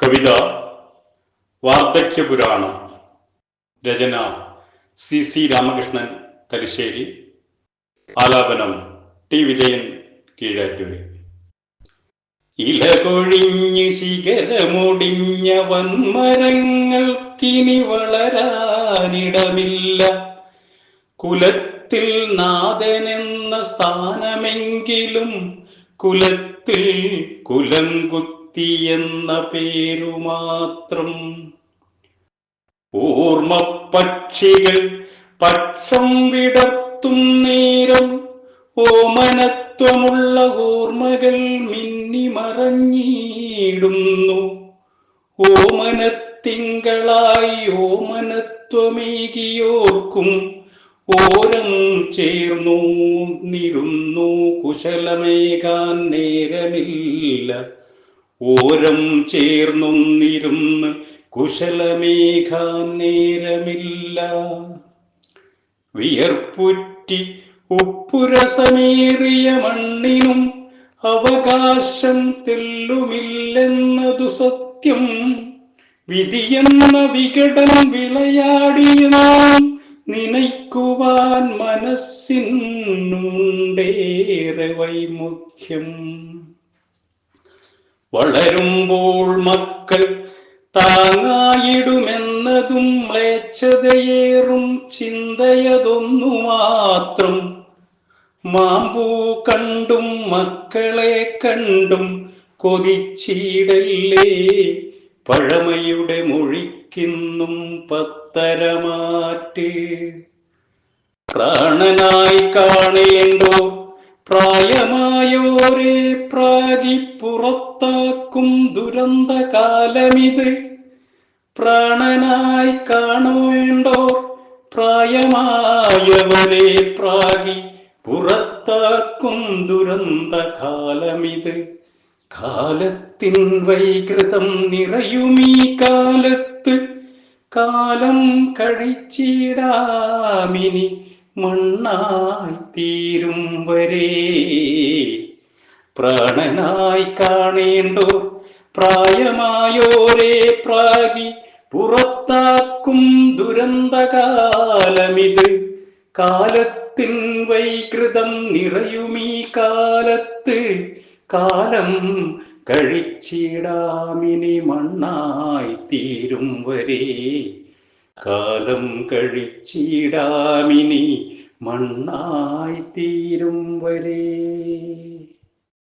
കവിത വാർദ്ധക്യപുരാണം. രചന C Ramakrishnan Thalassery. ആലാപനം T Vijayan Keezhattoor. ഇലകൊഴിഞ്ഞ് ശിഖരമൊടിഞ്ഞ വൻമരങ്ങൾക്കിനി വളരാനിടമില്ല. കുലത്തിൽ നാഥനെന്ന സ്ഥാനമെങ്കിലും കുലത്തിൽ കുലംകുത്തി എന്ന പേരു മാത്രം. ഓർമ്മപ്പക്ഷികൾ പക്ഷം വിടർത്തും നേരം ഓമനത്വമുള്ള ഓർമ്മകൾ മിന്നിമറഞ്ഞിടുന്നു. ഓമനത്തിങ്കളായി ഓമനത്വമേകിയോർക്കും ഓരം ചേർന്നു നിരുന്നു കുശലമേകാൻ നേരമില്ല. ഓരം ചേർന്നൊന്നിരുന്ന് കുശലമേകാൻ നേരമില്ല. വിയർപ്പുറ്റി ഉപ്പുരസമേറിയ മണ്ണിനും അവകാശം തെല്ലുമില്ലെന്നതു സത്യം. വിധിയെന്ന വികടം വിളയാടിയെന്നും നനയ്ക്കുവാൻ മനസ്സിനുണ്ടേറെ വൈമുഖ്യം. വളരുമ്പോൾ മക്കൾ താങ്ങായിടുമെന്നതും മ്ലേച്ഛതയേറും ചിന്തയതൊന്നു മാത്രം. മാമ്പൂ കണ്ടും മക്കളെ കണ്ടും കൊതിച്ചിടല്ലേ, പഴമയുടെ മൊഴിക്കിന്നും പത്തരമാറ്റ്. പ്രാണനായി കാണേണ്ടോ പ്രായമായോരെ പ്രാഗി പുറത്താക്കും ദുരന്തകാലമിത്. പ്രാണനായി കാണേണ്ടോ പ്രായമായവരെ പ്രാഗി പുറത്താക്കും ദുരന്തകാലമിത്. കാലത്തിൻ വൈകൃതം നിറയുമീ കാലത്ത് കാലം കഴിച്ചിടാമിനി മണ്ണായി തീരും വരെ. പ്രാണനായി കാണേണ്ടോ പ്രായമായോരെ പ്രാഗി പുറത്താക്കും ദുരന്തകാലമിത്. കാലത്തിൻ വൈകൃതം നിറയുമീ കാലത്ത് കാലം കഴിച്ചിടാമിനി മണ്ണായി തീരും വരെ. കാലം കഴിച്ചിടാമിനി മണ്ണായി തീരും വരെ.